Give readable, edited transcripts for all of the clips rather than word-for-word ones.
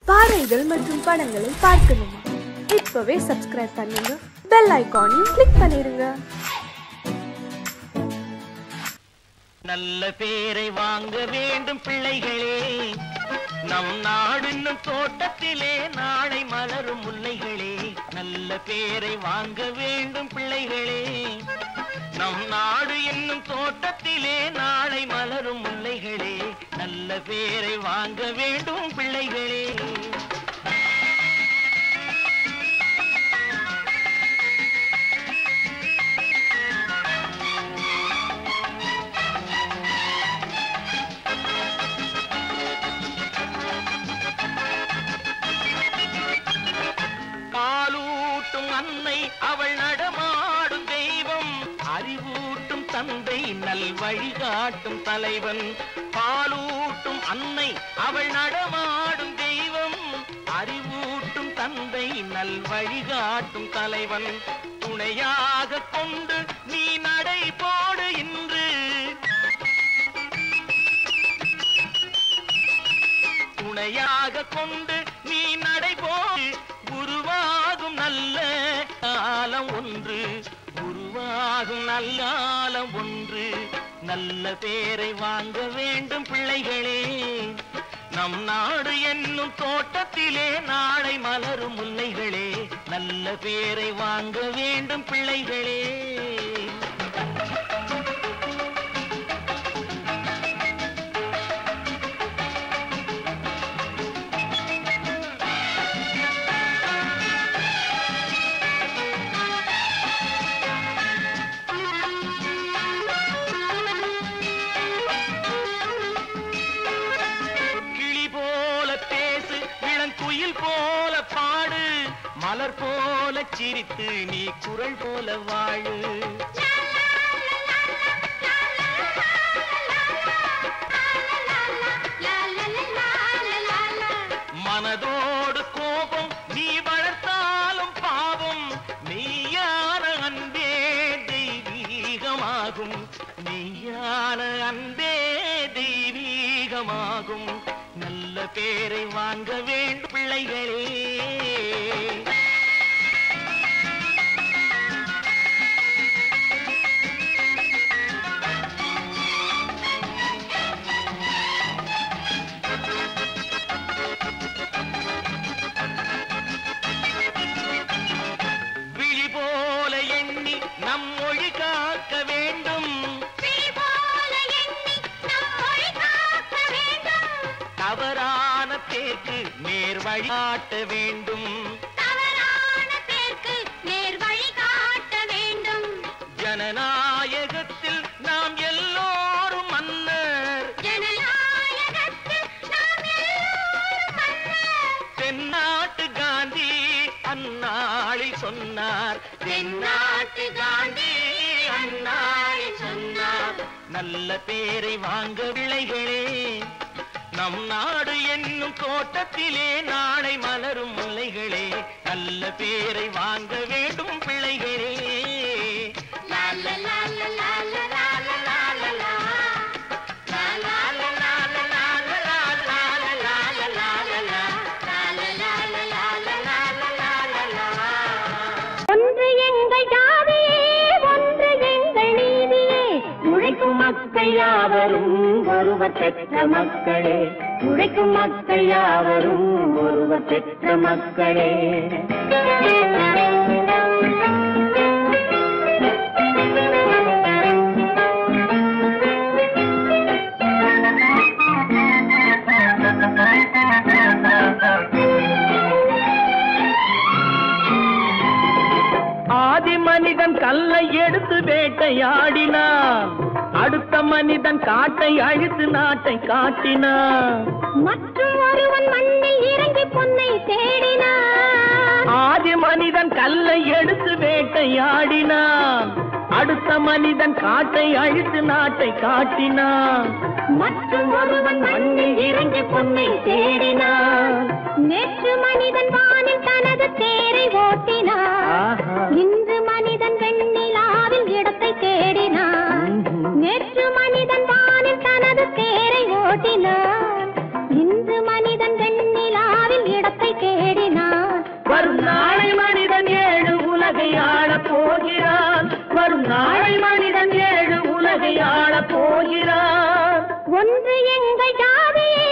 பாடல்கள் மற்றும் படங்களை பார்க்கணுமா? இப்பவே சப்ஸ்கிரைப் பண்ணுங்க, பெல் ஐகானையும் கிளிக் பண்ணிருங்க. நல்ல பேரை வாங்க வேண்டும் பிள்ளைகளே, நம் நாடு என்னும் தோட்டத்திலே நாளை மலரும் முல்லைகளே. நல்ல பேரை வாங்க வேண்டும் பிள்ளைகளே, நம் நாடு என்னும் தோட்டத்திலே நாளை மலரும் முல்லைகளே. நல்ல பேரை வாங்க வேண்டும் பிள்ளைகளே. பாலூட்டும் அன்னை அவள் நடமாடும் தெய்வம், அறிவூட்டும் தந்தை நல் வழிகாட்டும் தலைவன். பாலூட்டும் அன்னை அவள் நடமாடும் தெய்வம், அறிவூட்டும் தந்தை நல் வழிகாட்டும் தலைவன். துணையாக கொண்டு நீ நடை போடு இன்று, துணையாக கொண்டு நீ நடை போடு. உருவாகும் நல்ல காலம் ஒன்று, உருவாகும் நல்ல காலம் ஒன்று. நல்ல பேரை வாங்க வேண்டும் பிள்ளைகளே, நம் நாடு என்னும் தோட்டத்திலே நாளை மலரும் முல்லைகளே. நல்ல பேரை வாங்க வேண்டும் பிள்ளைகளே. குயில் போல பாடு, மலர் போல சிரித்து நீ குரல் போல வாழு. மனதோடு கோபம் நீ வளர்த்தாலும் பாவம், மெய்யான அன்பே தெய்வீகமாகும், மெய்யான அன்பே தெய்வீகமாகும். நல்ல பேரை வாங்க வேண்டும் பிள்ளைகளே. விழி போல எண்ணி நம் மொழி காக்க வேண்டும், தவறான பேருக்கு நேர் வழிகாட்ட வேண்டும், தவறான பேருக்கு நேர் வழிகாட்ட வேண்டும். ஜனநாயகத்தில் நாம் எல்லோரும் மன்னர், ஜனநாயகத்தில் நாம் எல்லோரும் மன்னர். தென்னாட்டு காந்தி அந்நாளில் சொன்னார், தென்னாட்டு காந்தி அந்நாளில் சொன்னார். நல்ல பேரை வாங்க பிள்ளைகளே, நம் நாடு என்னும் தோட்டத்திலே நாளை மலரும் முல்லைகளே. நல்ல பேரை வாங்க வேண்டும் பிள்ளைகளே. ஒன்று எங்கள் ஜாதியே, ஒன்று எங்கள் நீதியே, உழைக்கும் மக்கள் யாவரும் ஒருவர் பெற்ற மக்களே, உழைக்கும் மக்கள் யாவரும் ஒருவர் பெற்ற மக்களே. ஆதி மனிதன் கல்லை எடுத்து வேட்டையாடினான், அடுத்த மனிதன் காட்டை அழித்து நாட்டை காட்டினான். மற்றும் ஒருவன் மண்ணில் இறங்கி பொன்னை தேடினான். ஆதி மனிதன் கல்லை எடுத்து வேட்டையாடினான், அடுத்த மனிதன் காட்டை அழித்து நாட்டை காட்டினான். மற்றும் ஒருவன் மண்ணில் இறங்கி பொன்னை தேடினான். நேற்று மனிதன் வானில் தனது தேரை ஓட்டினான், இன்று மனிதன் வெண்ணிலாவில் இடத்தை தேடினான். நேற்று மனிதன் வானில் தனது தேரை ஓட்டினான், இன்று மனிதன் வெண்ணிலாவில் இடத்தை தேடினான். வரும் நாளை மனிதன் 7 உலகை ஆளப் போகிறான். வரும் நாளை மனிதன் 7 உலகை ஆளப் போகிறான். ஒன்று எங்கள் ஜாதியே,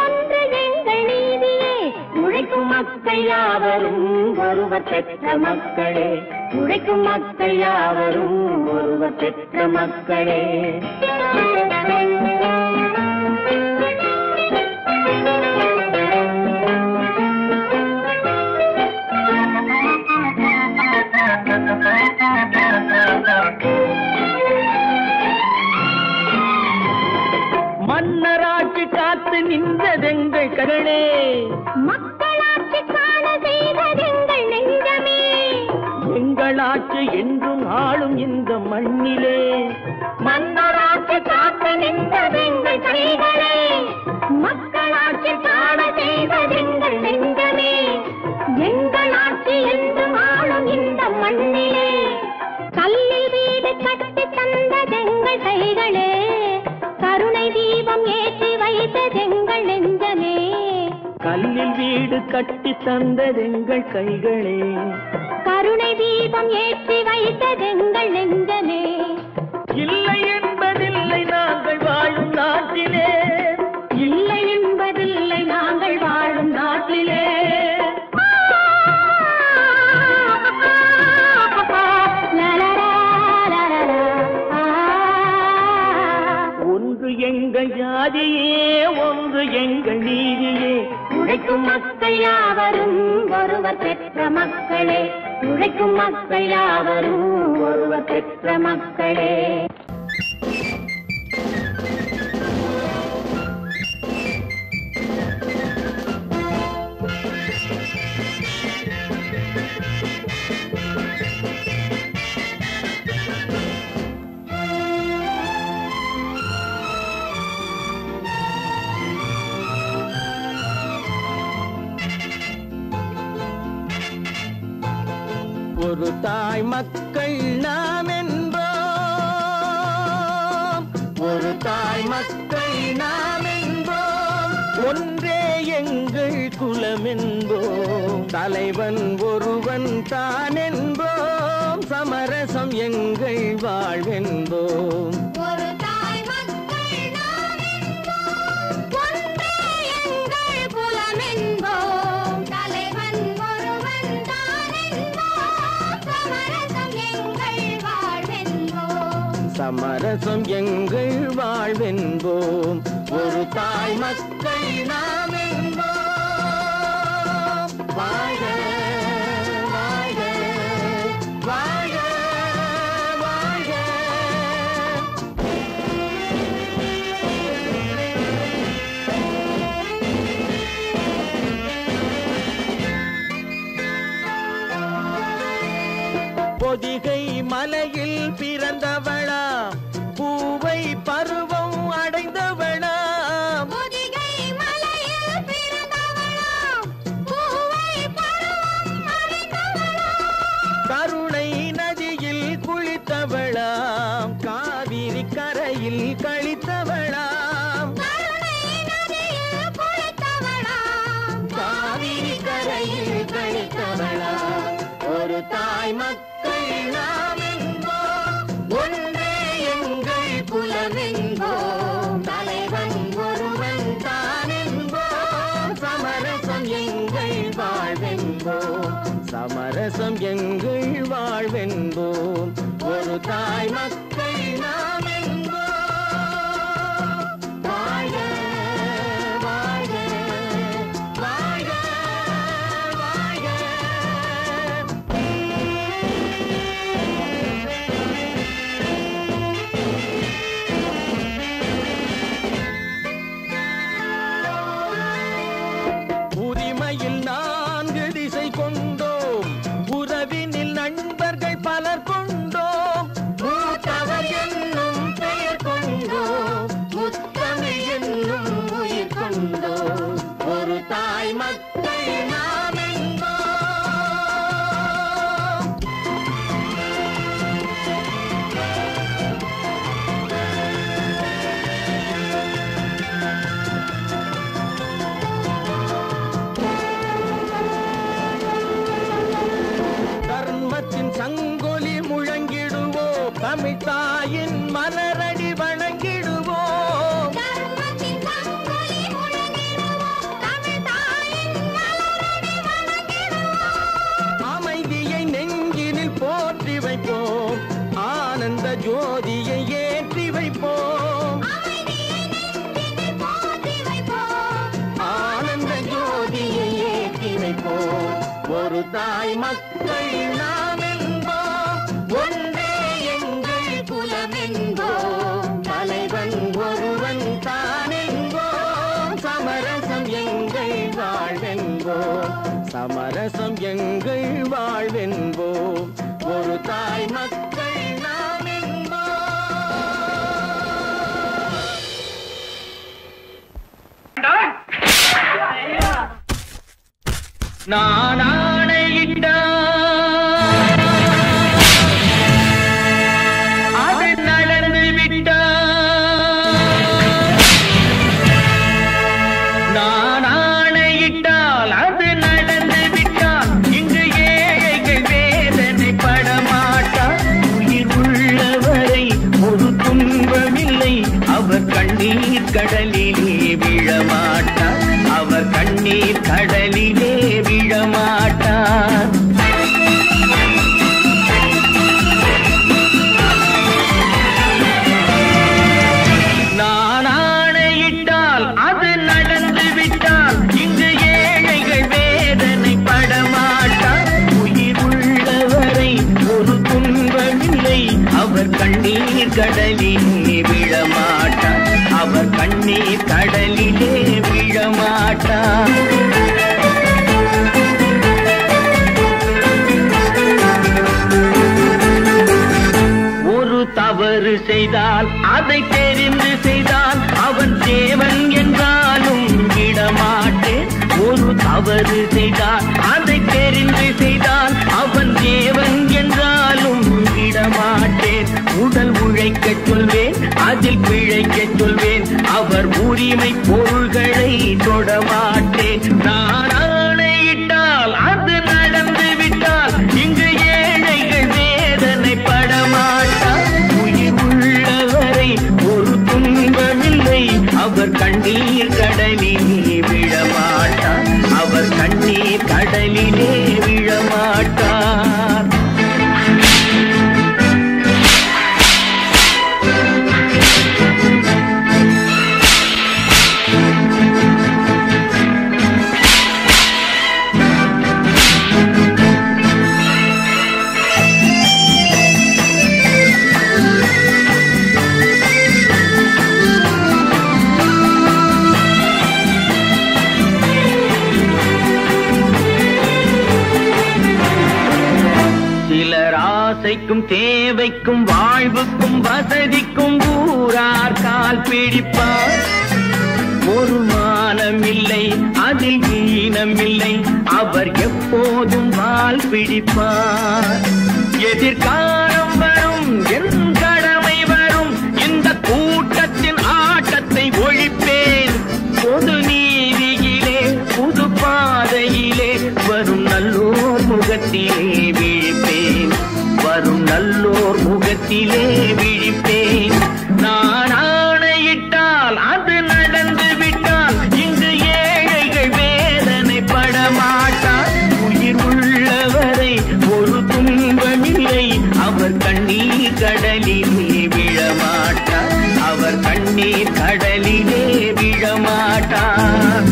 ஒன்று எங்கள் நீதியே. உழைக்கும் மக்கள் யாவரும் ஒருவர் பெற்ற மக்களே. உழைக்கும் மக்கள் யாவரும் ஒருவர் பெற்ற மக்களே. மன்னராட்சி காத்து நின்றதெங்கள் கரணே. மக்களாட்சி காண செய்ததெங்கள் நெஞ்சமே. எங்களாட்சி என்றும் ஆளும் இந்த மண்ணிலே. மன்னராட்சி காத்து நின்றதெங்கள் கைகளே. மக்களாட்சி காண செய்ததெங்கள் நெஞ்சமே. எங்களாட்சி என்றும் ஆளும் இந்த மண்ணிலே. கல்லில் வீடு கட்டி தந்ததெங்கள் கைகளே. கருணை தீபம் ஏற்றி வைத்ததெங்கள் நெஞ்சமே. கல்லில் வீடு கட்டி தந்ததெங்கள் கைகளே. கருணை தீபம் ஏற்றி வைத்ததெங்கள் நெஞ்சமே. இல்லை என்பதில்லை நாங்கள் வாழும் நாட்டிலே. இல்லை என்பதில்லை நாங்கள் வாழும் நாட்டிலே. ஒன்று எங்கள் ஜாதியே, ஒன்று எங்கள் நீதியே. உழைக்கும் மக்கள் யாவரும் ஒருவர் பெற்ற மக்களே. உழைக்கும் மக்கள் யாவரும் ஒருவர் பெற்ற மக்களே. ஒரு தாய் மக்கள் நாம் என்போம். ஒரு தாய் மக்கள் நாம் என்போம். ஒன்றே எங்கள் குலம் என்போம். தலைவன் ஒருவன் தான் என்போம். சமரசம் எங்கள் வாழ்வென்போம். ஒரு தாய் மக்கள் நாம் என்போம். ஒன்றே எங்கள் குலம் என்போம். தலைவன் ஒருவன் தான் என்போம். சமரசம் எங்கள் வாழ்வென்போம். சமரசம் எங்கள் வாழ்வென்போம். ஒரு தாய் மக்கள் நாம் என்போம். வாழ்க வாழ்க வாழ்க வாழ்க. பொதிகை மலையில் பிறந்தவளா, பூவை பருவம் அடைந்தவளா. பொதிகை மலையில் பிறந்தவளாம், பூவை பருவம் அடைந்தவளாம். கருணை நதியில் குளித்தவளாம், காவிரி கரையில் கழித்தவளாம். கருணை நதியில் குளித்தவளாம், காவிரி கரையில் கழித்தவளாம். ஒரு தாய் மக்கள் நாம் என்போம். ஒன்றே எங்கள் குலம் என்போம். தலைவன் ஒருவன் தான் என்போம். சமரசம் எங்கள் வாழ்வென்போம். சமரசம் எங்கள் வாழ்வென்போம். ஒரு தாய் மக்கள் நாம் என்போம். வாழ்க வாழ்க வாழ்க வாழ்க. உரிமையில் 4 திசை கொண்டோம். உறவினில் நண்பர்கள் பலர் கொண்டோம். மூத்தவர் என்னும் பெயர் கொண்டோம். முத்தமிழ் என்னும் உயிர் கொண்டோம். ஒரு தாய் மக்கள் நாம் என்போம். தமிழ் தாயின் மலரடி வணங்கிடுவோம். தர்மத்தின் சங்கொலி முழங்கிடுவோம். தமிழ் தாயின் மலரடி வணங்கிடுவோம். அமைதியை நெஞ்சினில் போற்றி வைப்போம். ஆனந்த ஜோதியை ஏற்றி வைப்போம். அமைதியை நெஞ்சினில் போற்றி வைப்போம். ஆனந்த ஜோதியை ஏற்றி வைப்போம். ஒரு தாய் மக்கள் நாம் என்போம். ஒன்றே எங்கள் குலம் என்போம். தலைவன் ஒருவன் தான் என்போம். சமரசம் எங்கள் வாழ்வென்போம். சமரசம் எங்கள் வாழ்வென்போம். ஒரு தாய் மக்கள் நாம் என்போம். நான் ஆணையிட்டால் அது நடந்து விட்டால். நான் ஆணையிட்டால் அது நடந்து விட்டால். இங்கு ஏழைகள் வேதனை படமாட்டார். உயிர் உள்ளவரை ஒரு துன்பமில்லை. அவர் கண்ணீர் கடலிலே விழமாட்டார். அவர் கண்ணீர் கடலிலே விழமாட்டார். நான் ஆணையிட்டால் அது நடந்து விட்டால். இங்கு ஏழைகள் வேதனை படமாட்டார். உயிர் உள்ளவரை ஒரு துன்பமில்லை. அவர் கண்ணீர் கடலிலே விழமாட்டார். அவர் கண்ணீர் கடலிலே விழமாட்டார். ஒரு தவறு செய்தால் அதை தெரிந்து செய்தால் அவன் தேவன் என்றாலும் விடமாட்டேன். ஒரு தவறு செய்தால் அதை தெரிந்து செய்தால் அவன் தேவன் என்றாலும் விடமாட்டேன். உடல் உழைக்கச் சொல்வேன், அதில் பிழைக்கச் சொல்வேன். அவர் உரிமை பொருள்களை தொடமாட்டேன். நான் ஆணையிட்டால் அது நடந்து விட்டால். இங்கு ஏழைகள் வேதனை படமாட்டார். உயிர் உள்ளவரை ஒரு துன்பமில்லை. அவர் கண்ணீர் கடலிலே விழமாட்டார். அவர் கண்ணீர் கடலிலே விழமாட்டார். சிலர் ஆசைக்கும் தேவைக்கும் வாழ்வுக்கும் வசதிக்கும் ஊரார் கால் பிடிப்பார். ஒரு மானம் இல்லை, அதில் ஈனம் இல்லை. அவர் எப்போதும் வால் பிடிப்பார். எதிர்காலம் வரும், என் கடமை வரும். இந்த கூட்டத்தின் ஆட்டத்தை ஒழிப்பேன். பொது நீதியிலே புது பாதையிலே வரும் நல்லோர் முகத்திலே விழிப்பேன். வரும் நல்லோர் முகத்திலே விழிப்பேன். நான் ஆணையிட்டால் அது நடந்து விட்டால். இங்கு ஏழைகள் வேதனை படமாட்டார். உயிர் உள்ளவரை ஒரு துன்பமில்லை. அவர் கண்ணீர் கடலிலே விழமாட்டார். அவர் கண்ணீர் கடலிலே விழமாட்டார்.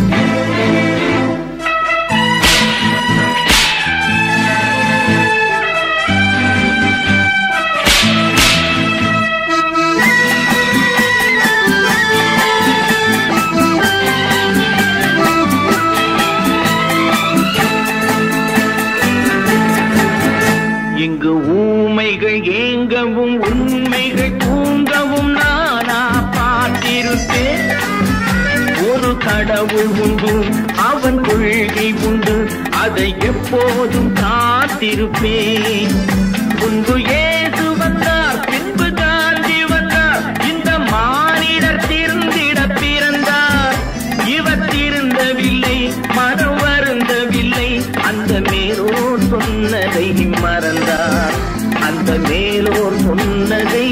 இங்கு ஊமைகள் ஏங்கவும் உண்மைகள் தூங்கவும் நானா பார்த்திருப்பேன். ஒரு கடவுள் உண்டு, அவன் கொள்கை உண்டு. அதை எப்போதும் காத்திருப்பேன். முன்பு இயேசு வந்தார், பின்பு காந்தி வந்தார். இந்த மானிடர் திருந்திட பிறந்தார். இவர் திருந்தவில்லை, மனம் வருந்தவில்லை. அந்த மேலோர் சொன்னதை மறந்தார். அந்த மேலோர் சொன்னதை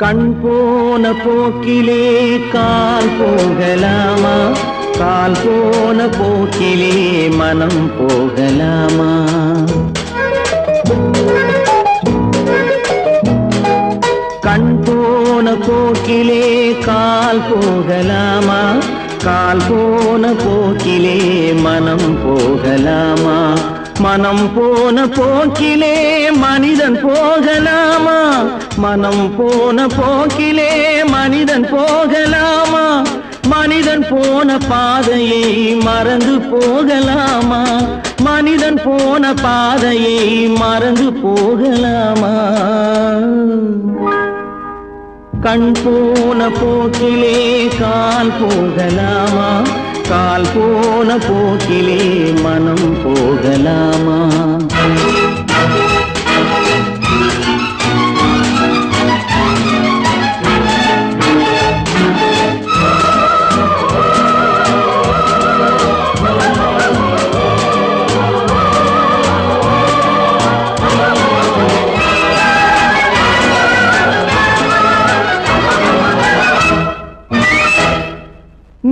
கண் போன போக்கிலே கால் போகலாமா, கால் போன போக்கிலே மனம் போகலாமா? கண் போன போக்கிலே கால் போகலாமா, கால் போன போக்கிலே மனம் போகலாமா? மனம் போன போக்கிலே மனிதன் போகலாமா, மனம் போன போக்கிலே மனிதன் போகலாமா? மனிதன் போன பாதையை மறந்து போகலாமா, மனிதன் போன பாதையை மறந்து போகலாமா? கண் போன போக்கிலே கால் போகலாமா, கால் போன போக்கிலே மனம் போகலாமா?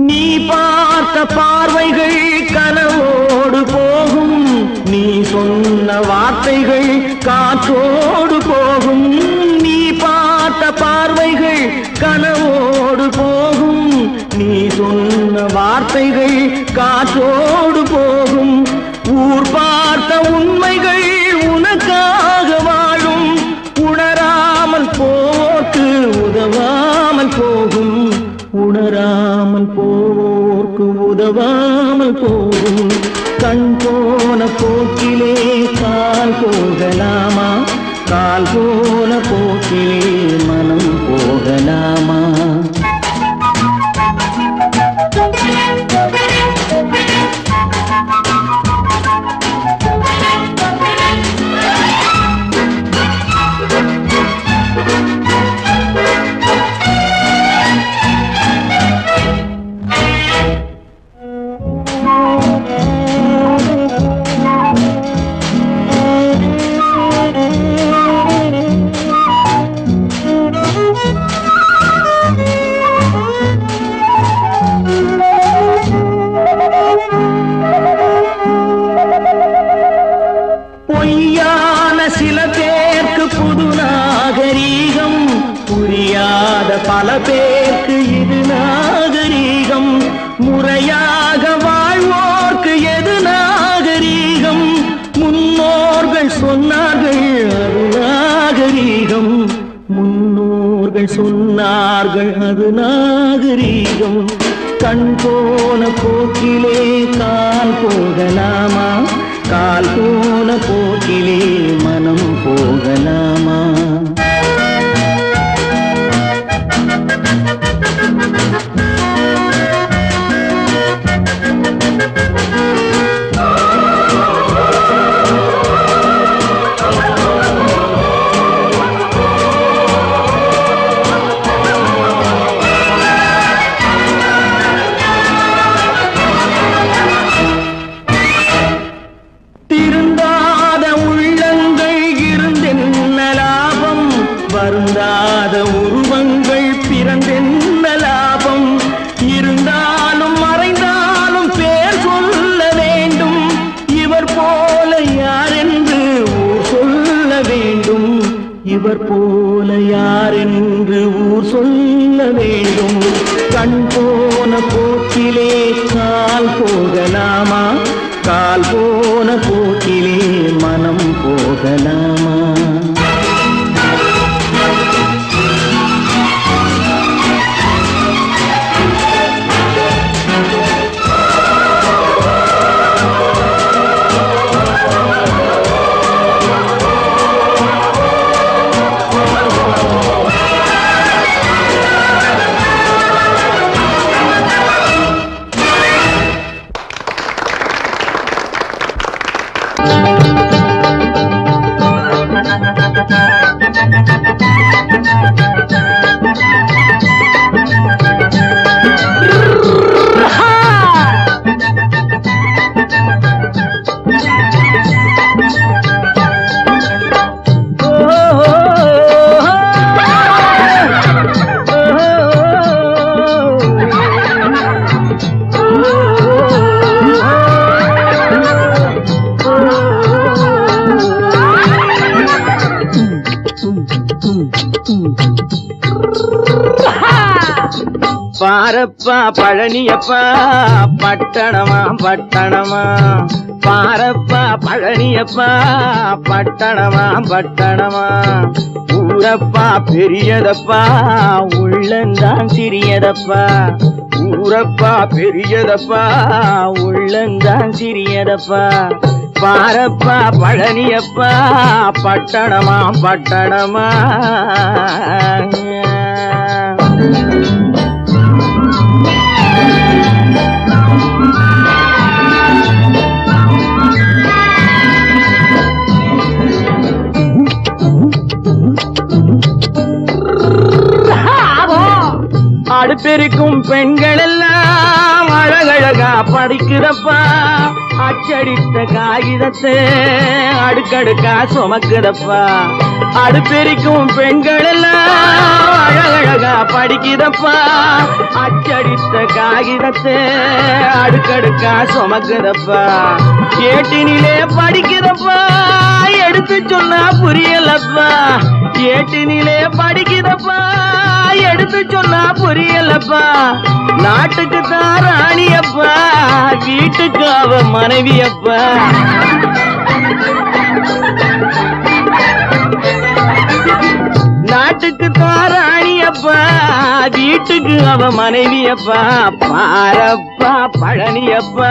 நீ பார்த்த பார்வைகள் கனவோடு போகும், நீ சொன்ன வார்த்தைகள் காற்றோடு போகும். நீ பார்த்த பார்வைகள் கனவோடு போகும், நீ சொன்ன வார்த்தைகள் காற்றோடு போகும். ஊர் பார்த்த உண்மைகள் உனக்காக வாழும், உணராமல் போக்கு உதவாமல் போகும், உணராமல் போக்கு உதவாமல் போகும். கண் போன போக்கிலே கால் போகலாமா, கால் போன போக்கிலே மனம் போகலாமா? பொய்யான சில பேருக்கு புது நாகரீகம், புரியாத பல பேருக்கு இது நாகரீகம். முறையாக வாழ்வோர்க்கு எது நாகரீகம்? முன்னோர்கள் சொன்னார்கள் அது நாகரீகம், முன்னோர்கள் சொன்னார்கள் அது நாகரீகம். கண் போன போக்கிலே கால் போகலாமா, கால் போன போக்கிலே மனம் போகலாமா? திருந்தாத உள்ளங்கள் இருந்தென்ன லாபம், பாரப்பா பழனியப்பா பட்டணமா பட்டணமா பாரப்பா பழனியப்பா பட்டணமா பட்டணமா ஊரப்பா பெரியதப்பா உள்ளந்தான் சிறியதப்பா ஊரப்பா பெரியதப்பா உள்ளந்தான் சிறியதப்பா பாரப்பா பழனியப்பா பட்டணமா பட்டணமா அடுப்பெருக்கும் பெண்கள் எல்லாம் அழகழகா படிக்குதப்பா அச்சடித்த காகிதத்தை அடுக்கடுக்கா சுமக்குதப்பா அடுப்பெருக்கும் பெண்கள் எல்லாம் அழகழகா படிக்குதப்பா அச்சடித்த காகிதத்தை அடுக்கடுக்கா சுமக்குதப்பா ஏட்டினிலே படிக்குதப்பா எடுத்து சொன்னா புரியலப்பா ஏட்டினிலே படிக்குதப்பா எடுத்து சொன்னா புரியலப்பா நாட்டுக்கு தான் ராணியப்பா வீட்டுக்கு அவ மனைவியப்பா நாட்டுக்கு தான் ராணியப்பா வீட்டுக்கு அவ மனைவியப்பா பாரப்பா பழனியப்பா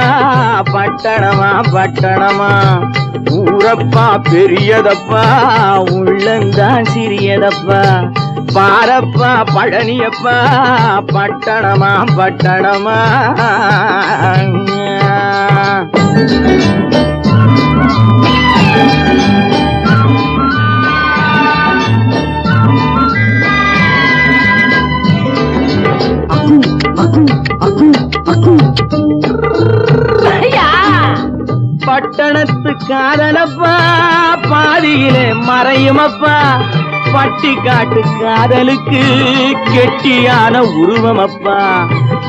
பட்டணமா பட்டணமா ஊரப்பா பெரியதப்பா உள்ளந்தான் சிறியதப்பா பாரப்பா பழனியப்பா பட்டணமா பட்டணமா பட்டணத்து காதலப்பா பாதியிலே மறையுமப்பா பட்டி காட்டு காதலுக்கு கெட்டியான உருவமப்பா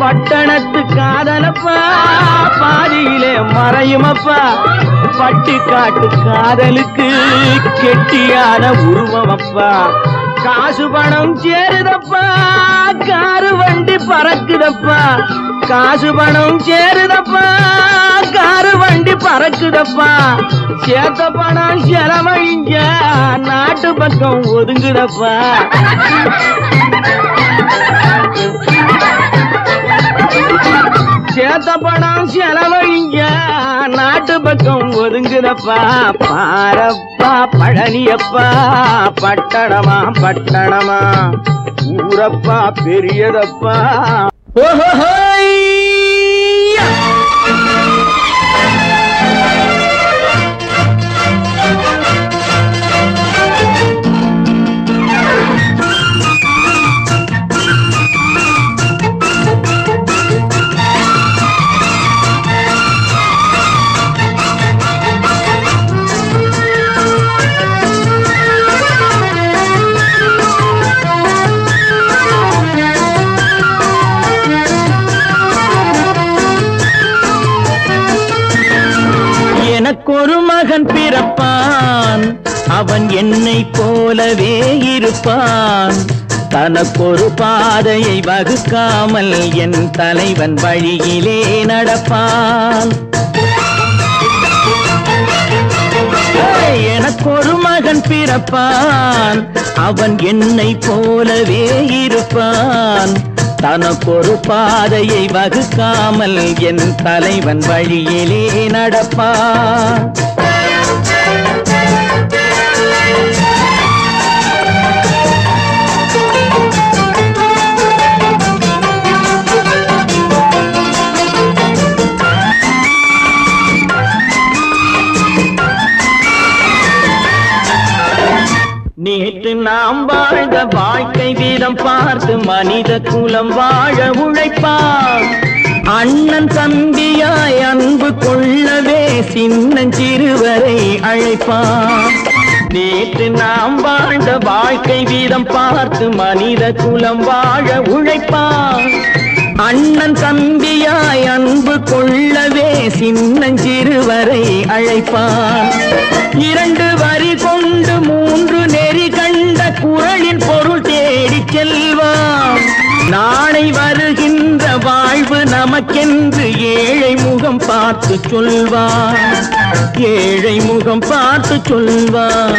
பட்டணத்து காதலப்பா பாதியிலே மறையுமப்பா பட்டி காட்டு காதலுக்கு கெட்டியான உருவமப்பா காசு பணம் சேருதப்பா காரு வண்டி பறக்குதப்பா காசு பணம் சேருதப்பா காரு வண்டி பறக்குதப்பா சேத்த பணம் செலவழிங்க நாட்டு பக்கம் ஒதுங்குதப்பா சேத்த பணம் செலவழிங்க நாட்டு பக்கம் ஒதுங்குதப்பா பாரப்பா பழனியப்பா பட்டணமா பட்டணமா ஊரப்பா பெரியதப்பா எனக்கொரு மகன் பிறப்பான் அவன் என்னை போலவே இருப்பான் தனக்கொரு பாதையை வகுக்காமல் என் தலைவன் வழியிலே நடப்பான் எனக்கொரு மகன் பிறப்பான் அவன் என்னை போலவே இருப்பான் தனக்கொரு பாதையை வகுக்காமல் என் தலைவன் வழியிலே நடப்பான் நேற்று நாம் வாழ்ந்த வாழ்க்கை வீதம் பார்த்து மனித குலம் வாழ உழைப்பான் அண்ணன் தம்பியாய் அன்பு கொள்ளவே சின்னஞ்சிறுவரை அழைப்பான் நேற்று நாம் வாழ்ந்த வாழ்க்கை வீதம் பார்த்து மனித குலம் வாழ உழைப்பான் அண்ணன் தம்பியாய் அன்பு கொள்ளவே சின்னஞ்சிறுவரை அழைப்பான் இரண்டு வரி கொண்டு மூன்று நெறி கண்ட குறளின் பொருள் தேடி செல்வான் நாளை வருகின்ற வாழ்வு நமக்கென்று ஏழை முகம் பார்த்து சொல்வார், ஏழை முகம் பார்த்து சொல்வார்.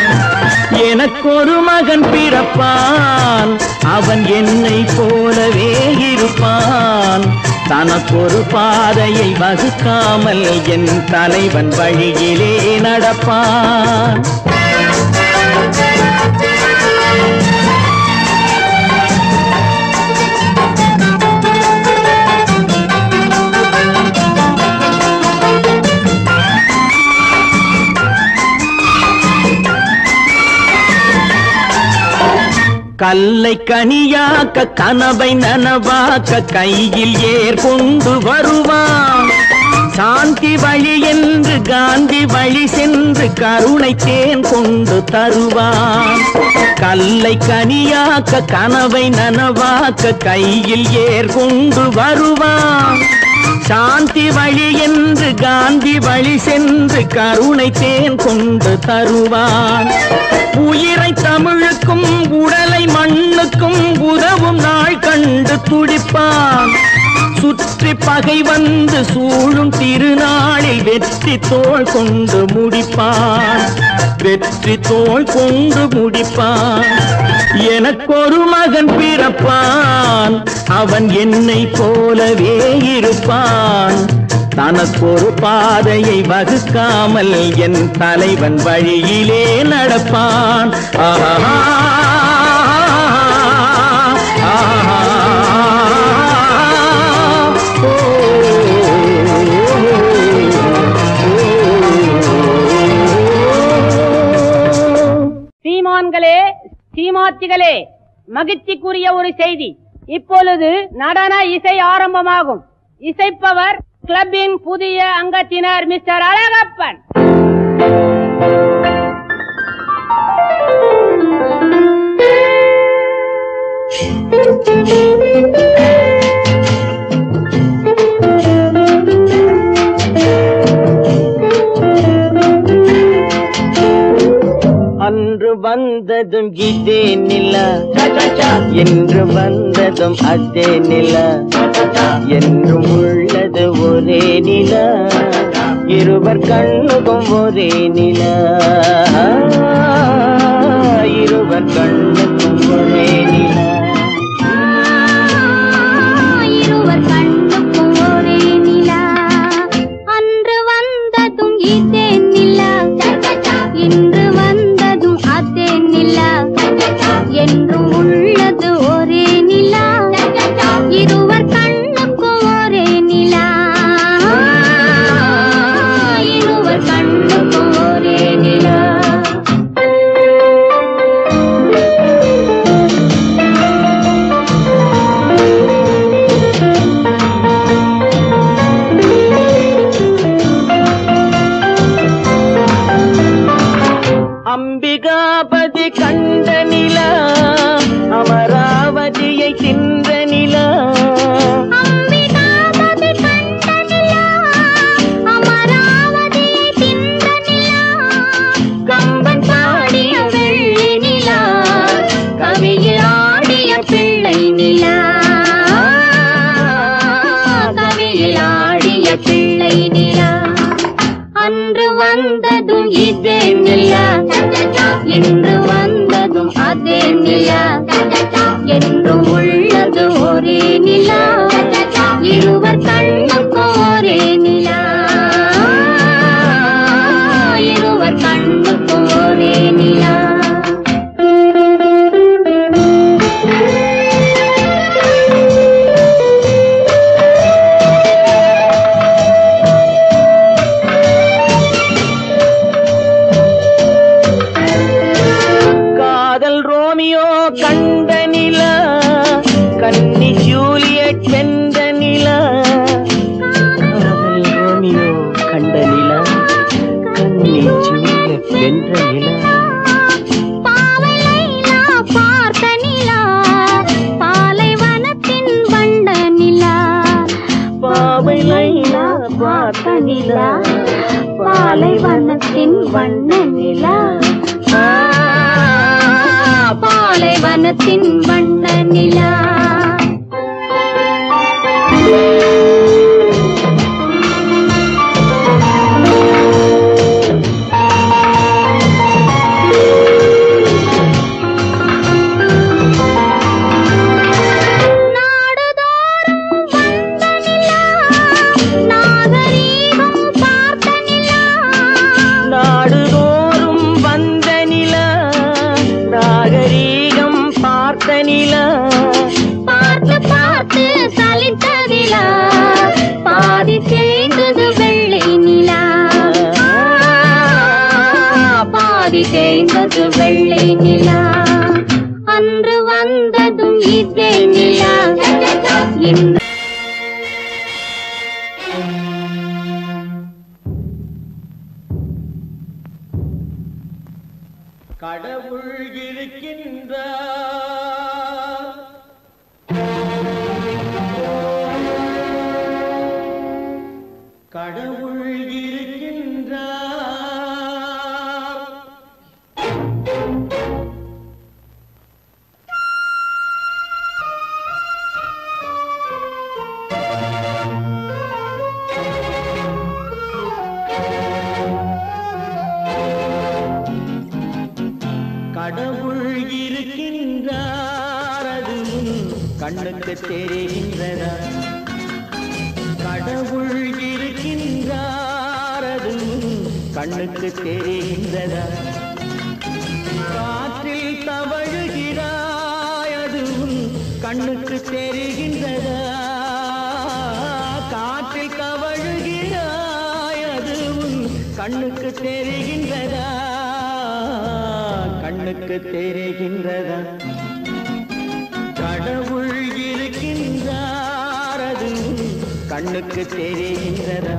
எனக்கொரு மகன் பிறப்பான், அவன் என்னை போலவே இருப்பான். தனக்கொரு பாதையை வகுக்காமல் என் தலைவன் வழியிலே நடப்பான். கல்லை கனியாக்க கனவை நனவாக்க கையில் ஏர் கொண்டு வருவான். சாந்தி வழி என்று காந்தி வழி சென்று கருணை தேன் கொண்டு தருவான். கல்லை கனியாக்க கனவை நனவாக்க கையில் ஏர் கொண்டு வருவான். சாந்தி வழி என்று காந்தி வழி சென்று கருணை தேன் கொண்டு தருவான். உயிரை தமிழுக்கும் உடலை மண்ணுக்கும் உதவும் நாள் கண்டு துடிப்பான். சுற்றி பகை வந்து சூழும் திருநாளில் வெற்றி தோள் கொண்டு முடிப்பான், வெற்றி தோள் கொண்டு முடிப்பான். எனக்கொரு மகன் பிறப்பான், அவன் என்னை போலவே இருப்பான். தனக்கொரு பாதையை வகுக்காமல் என் தலைவன் வழியிலே நடப்பான். ஆஹா சீமான்களே, சீமாத்திகளே, மகிழ்ச்சிக்குரிய ஒரு செய்தி. இப்பொழுது நடன இசை ஆரம்பமாகும். இசைப்பவர் கிளப்பின் புதிய அங்கத்தினர் மிஸ்டர் அழகப்பன். அன்று வந்ததும் இதே நிலா, என்று வந்ததும் அதே நிலா, என்றும் உள்ளது ஒரே நிலா, இருவர் கண்ணுக்கும் ஒரே நிலா, இருவர் கண்ணுக்கும் ஒரே நிலா, இருவர் கண்ணுக்கும் ஒரே நிலா. அன்று வந்ததும் இதே நிலா, இன்று வந்ததும் அதே நிலா, என்றும் உள்ளது ஒரே நிலா, இருவர் கண்ணுக்கும் ஒரே நிலா, இருவர் கண்ணுக்கும் ஒரே நிலா. அம்பிகாபதி கண்ட நிலா, அமராவதியை தின்ற நிலா, அம்பிகாபதி கண்ட நிலா, அமராவதியை தின்ற நிலா, கம்பன் பாடிய வெள்ளி நிலா, கவியில் ஆடிய பிள்ளை நிலா, கவியில் ஆடிய பிள்ளை நிலா. அன்று வந்ததும் இதே நிலா, இன்று வந்ததும் அதே நிலா, என்றும் உள்ளது ஒரே நிலா, இருவர் கண்ணுக்கும் ஒரே நிலா, இருவர் கண்ணுக்கும் ஒரே நிலா. ரோமியோ கண்ட நிலா, கன்னி ஜூலியட் வென்ற நிலா, காதல் ரோமியோ கண்ட நிலா, கன்னி ஜூலியட் வென்ற நிலா, பாவை லைலா பார்த்த நிலா, பாலைவனத்தின் வண்ட நிலா, பாவை லைலா பார்த்த நிலா, பாலைவனத்தின் வண்ண நிலா, பாலைவனத்தின் வண்ண நிலா. வெள்ளை நிலா அன்று வந்ததும் இதே நிலா இன்று கடவுள் இருக்கின்றார் கடவுள் இருக்கின்றார் கடவுள் இருக்கின்றார் அது கண்ணுக்கு தெரிகின்றதா கடவுள் இருக்கின்றார் அது கண்ணுக்கு தெரிகின்றதா காற்றில் தவழுகிறாய் அது கண்ணுக்கு தெரிகின்றதா காற்றில் தவழுகிறாய் அது கண்ணுக்கு தெரிகின்றதா கண்ணுக்கு தெரிகின்றதா கடவுள் இருக்கின்றார் அது கண்ணுக்கு தெரிகின்றதா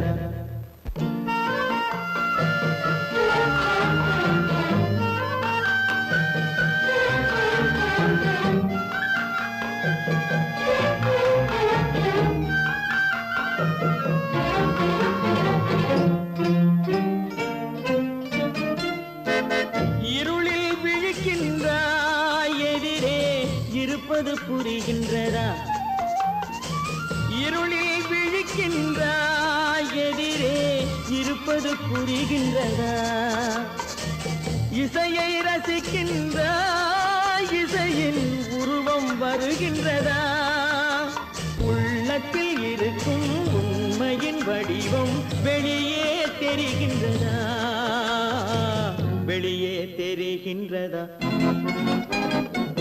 புரிகின்றதா இருளில் விழிக்கின்றாய் எதிரே இருப்பது புரிகின்றதா இசையை ரசிக்கின்றாய் இசையின் உருவம் வருகின்றதா உள்ளத்தில் இருக்கும் உண்மையின் வடிவம் வெளியே தெரிகின்றதா வெளியே தெரிகின்றதா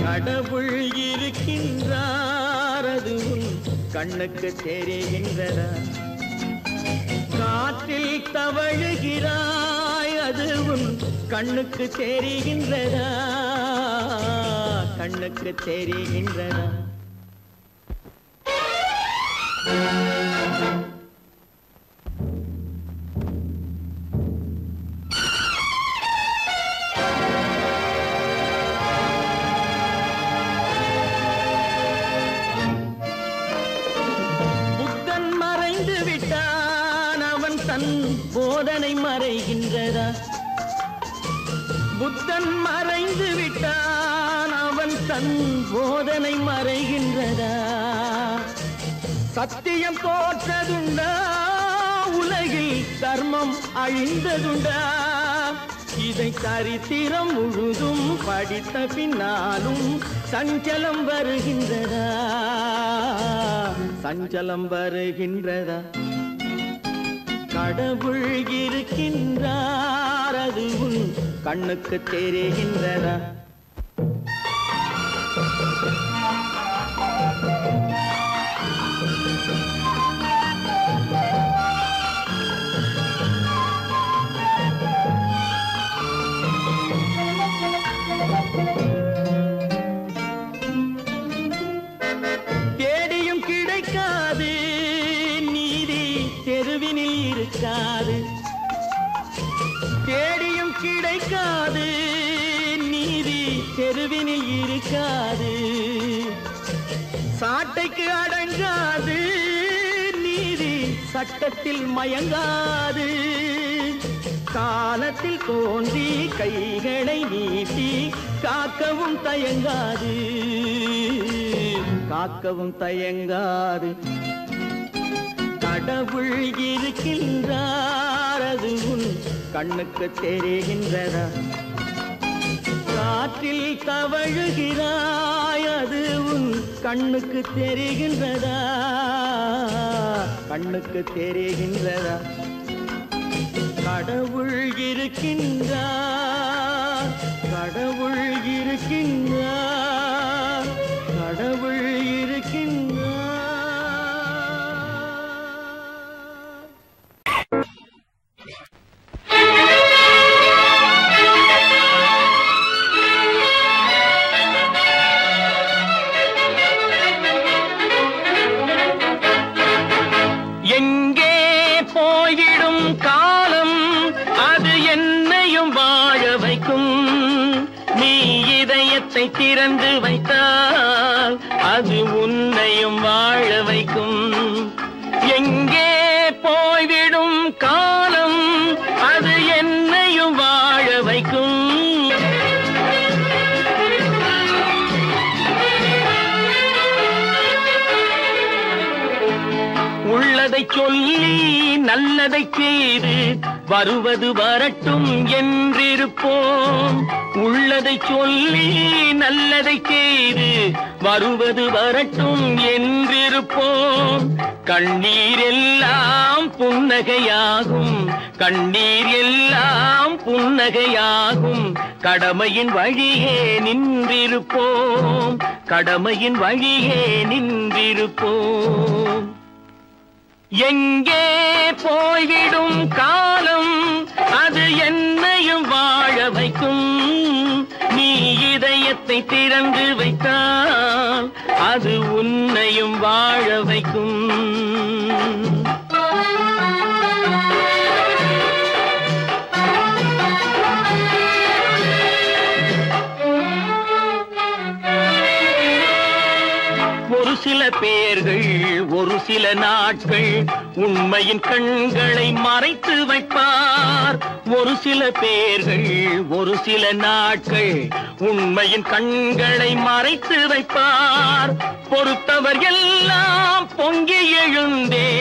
கடவுள் இருக்கின்றார் அது கண்ணுக்கு தெரிகின்றதா காற்றில் தவழுகிறாய் அது கண்ணுக்கு தெரிகின்றதா கண்ணுக்கு தெரிகின்றதா போதனை மறைகின்றதா புத்தன் மறைந்து விட்டான் அவன் தன் போதனை மறைகின்றதா சத்தியம் தோற்றதுண்டா உலகில் தர்மம் அழிந்ததுண்டா இதை சரித்திரம் முழுதும் படித்த பின்னாலும் சஞ்சலம் வருகின்றதா சஞ்சலம் வருகின்றதா கடவுள் இருக்கின்றார் அது கண்ணுக்கு தெரிகின்றதா தேடியும் கிடைக்காது நீதி தெருவினில் இருக்காது தேடியும் கிடைக்காது நீதி தெருவினில் இருக்காது சாட்டைக்கு அடங்காது நீதி சட்டத்தில் மயங்காது காலத்தில் தோன்றி கைகளை நீட்டி காக்கவும் தயங்காது காக்கவும் தயங்காது கடவுள் இருக்கின்றார் அது உன் கண்ணுக்கு தெரிகின்றதா? காற்றில் தவழுகிறாய் அது உன் கண்ணுக்கு தெரிகின்றதா? கண்ணுக்கு தெரிகின்றதா? கடவுள் இருக்கின்றார், கடவுள் இருக்கின்றார், கடவுள் இருக்கின்றார். எங்கே போய்விடும் காலம் அது என்னையும் வாழ வைக்கும். நீ இதயத்தை திறந்து வைத்தால் அது உன்னையும் வாழ வைக்கும். எங்கே போய்விடும் காலம் அது என்னையும் வாழ வைக்கும். உள்ளதை சொல்லி நல்லதை செய்து வருவது வரட்டும் என்றிருப்போம். உள்ளதை சொல்லி நல்லதை செய்து வருவது வரட்டும் என்றிருப்போம். கண்ணீர் எல்லாம் புன்னகையாகும், கண்ணீர் எல்லாம் புன்னகையாகும். கடமையின் வழியே நின்றிருப்போம், கடமையின் வழியே நின்றிருப்போம். எங்கே போய்விடும் காலம் அது என்னையும் வாழ வைக்கும். நீ இதயத்தை திறந்து வைத்தால் அது உன்னையும் வாழ வைக்கும். ஒரு சில பேர்கள் ஒரு சில நாட்கள் உண்மையின் கண்களை மறைத்து வைப்பார். ஒரு சில பேர்கள் ஒரு சில நாட்கள் உண்மையின் கண்களை மறைத்து வைப்பார். பொறுத்தவர் எல்லாம் பொங்கி எழுந்தே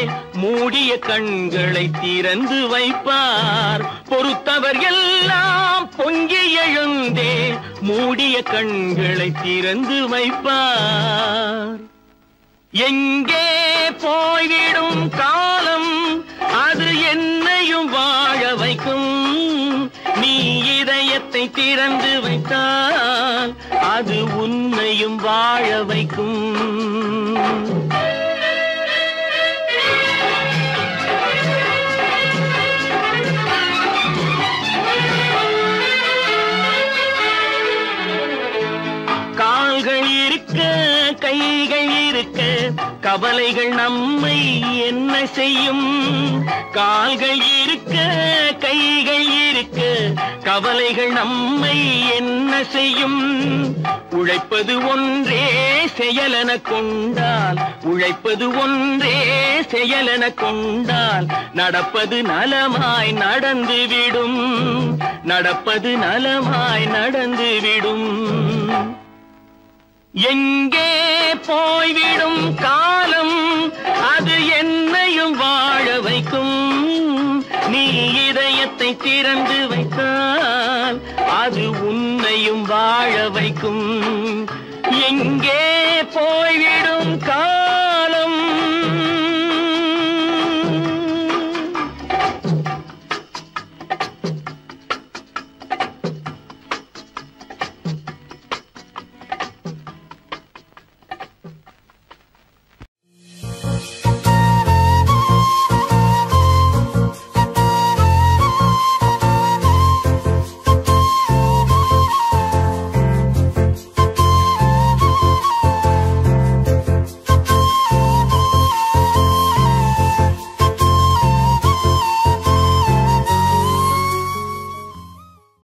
மூடிய கண்களை திறந்து வைப்பார். பொறுத்தவர் எல்லாம் பொங்கி எழுந்தே மூடிய கண்களை திறந்து வைப்பார். எங்கே போய்விடும் காலம் அது என்னையும் வாழ வைக்கும். நீ இதயத்தை திறந்து வைத்தால் அது உன்னையும் வாழ வைக்கும். கால்கள் இருக்க கைகள் இருக்க கவலைகள் நம்மை என்ன செய்யும். கால்கள் இருக்க கைகள் இருக்க கவலைகள் நம்மை என்ன செய்யும். உழைப்பது ஒன்றே செயலென கொண்டால், உழைப்பது ஒன்றே செயலென கொண்டால் நடப்பது நலமாய் நடந்துவிடும், நடப்பது நலமாய் நடந்துவிடும். எங்கே போய்விடும் காலம் அது என்னையும் வாழ வைக்கும். நீ இதயத்தை திறந்து வைத்தால் அது உன்னையும் வாழ வைக்கும். எங்கே போய்விடும் காலம்